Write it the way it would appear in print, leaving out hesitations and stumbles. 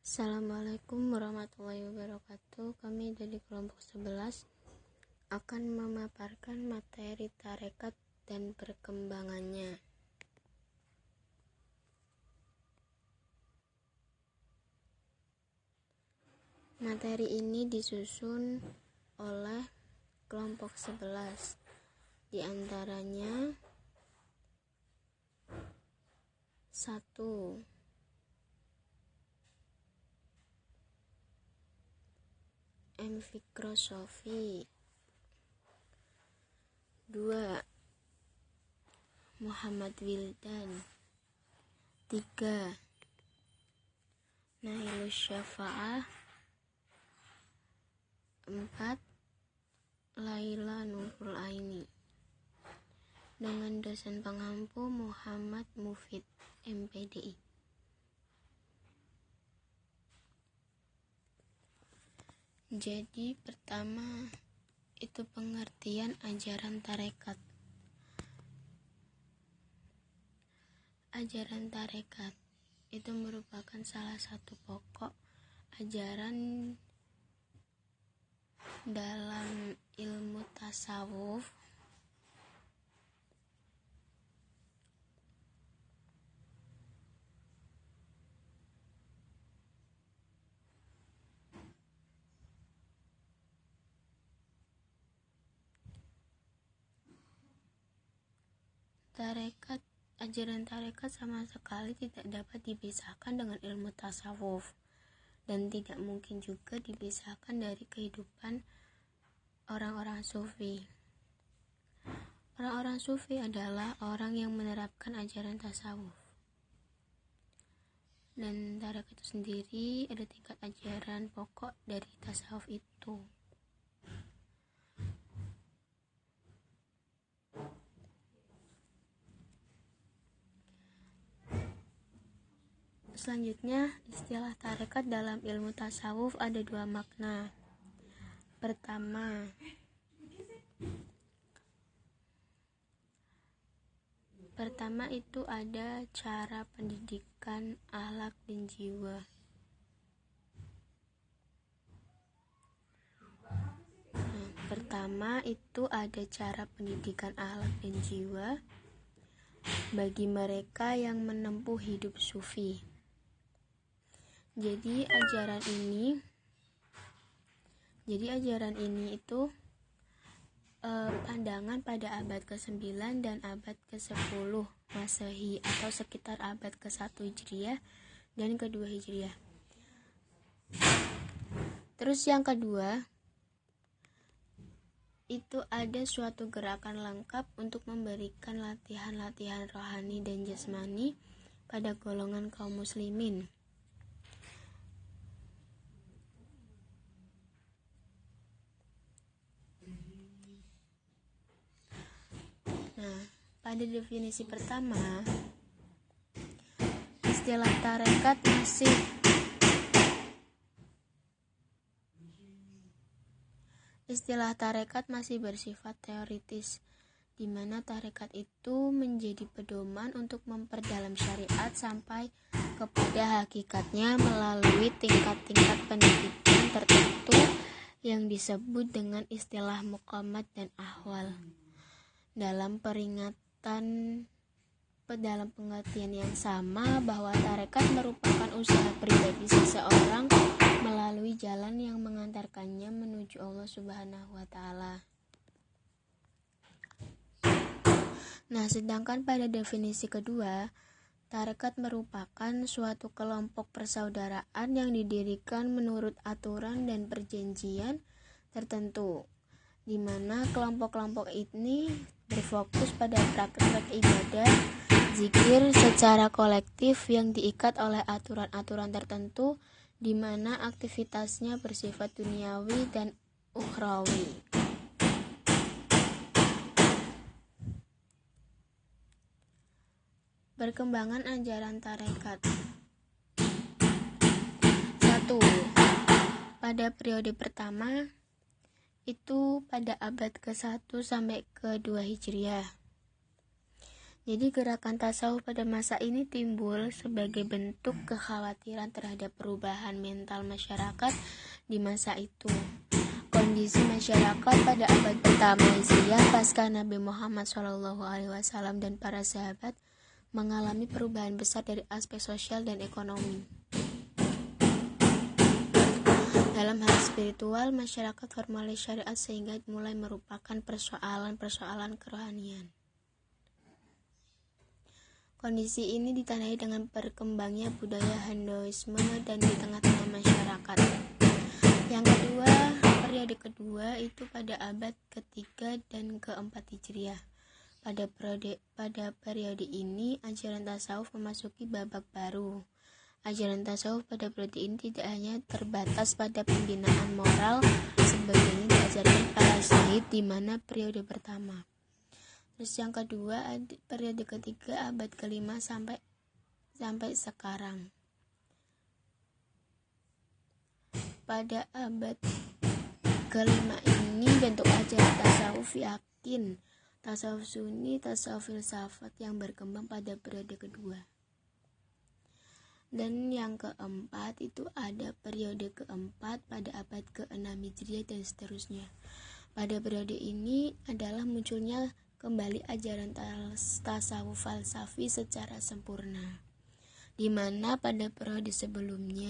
Assalamualaikum warahmatullahi wabarakatuh. Kami dari kelompok 11 akan memaparkan materi tarekat dan perkembangannya. Materi ini disusun oleh kelompok 11. Di antaranya 1. Fikrosofi. 2. Muhammad Wildan. 3. Nailus Syafa'ah. 4. Laila Nurul Aini, dengan dosen pengampu Muhammad Mufid, MPDI. Jadi pertama itu pengertian ajaran tarekat. Ajaran tarekat itu merupakan salah satu pokok ajaran dalam ilmu tasawuf ajaran tarekat sama sekali tidak dapat dipisahkan dengan ilmu tasawuf dan tidak mungkin juga dipisahkan dari kehidupan orang-orang sufi. Orang-orang sufi adalah orang yang menerapkan ajaran tasawuf. Dan tarekat itu sendiri ada tingkat ajaran pokok dari tasawuf itu. Selanjutnya, istilah tarekat dalam ilmu tasawuf ada 2 makna. Pertama itu ada cara pendidikan akhlak dan jiwa. Bagi mereka yang menempuh hidup sufi. Jadi ajaran ini itu pandangan pada abad ke-9 dan abad ke-10 Masehi atau sekitar abad ke-1 Hijriah dan ke-2 Hijriah. Terus yang kedua, itu ada suatu gerakan lengkap untuk memberikan latihan-latihan rohani dan jasmani pada golongan kaum muslimin. Pada definisi pertama, istilah tarekat masih bersifat teoritis, di mana tarekat itu menjadi pedoman untuk memperdalam syariat sampai kepada hakikatnya melalui tingkat-tingkat pendidikan tertentu yang disebut dengan istilah muqamat dan ahwal. Dalam pengertian yang sama bahwa tarekat merupakan usaha pribadi seseorang melalui jalan yang mengantarkannya menuju Allah Subhanahu wa Ta'ala. Sedangkan pada definisi kedua, tarekat merupakan suatu kelompok persaudaraan yang didirikan menurut aturan dan perjanjian tertentu, di mana kelompok-kelompok ini berfokus pada praktek ibadah zikir secara kolektif yang diikat oleh aturan-aturan tertentu, di mana aktivitasnya bersifat duniawi dan ukhrawi. Perkembangan ajaran tarekat. 1. Pada periode pertama itu pada abad ke-1 sampai ke-2 Hijriah. Jadi gerakan tasawuf pada masa ini timbul sebagai bentuk kekhawatiran terhadap perubahan mental masyarakat di masa itu. Kondisi masyarakat pada abad pertama Hijriah pasca Nabi Muhammad SAW dan para sahabat mengalami perubahan besar dari aspek sosial dan ekonomi. Dalam hal spiritual, masyarakat formalis syariat sehingga mulai merupakan persoalan-persoalan kerohanian. Kondisi ini ditandai dengan berkembangnya budaya Hinduisme dan di tengah-tengah masyarakat. Yang kedua, periode kedua itu pada abad ketiga dan keempat Hijriah. Pada periode ini, ajaran tasawuf memasuki babak baru. Ajaran tasawuf pada periode ini tidak hanya terbatas pada pembinaan moral sebagaimana diajarkan para syahid di mana periode pertama. Terus yang kedua, periode ketiga abad kelima sampai sekarang. Pada abad kelima ini bentuk ajaran tasawuf yakin, tasawuf sunni, tasawuf filsafat yang berkembang pada periode kedua. Dan yang keempat itu ada periode keempat pada abad ke-6 Hijriah dan seterusnya. Pada periode ini adalah munculnya kembali ajaran tasawuf falsafi secara sempurna, di mana pada periode sebelumnya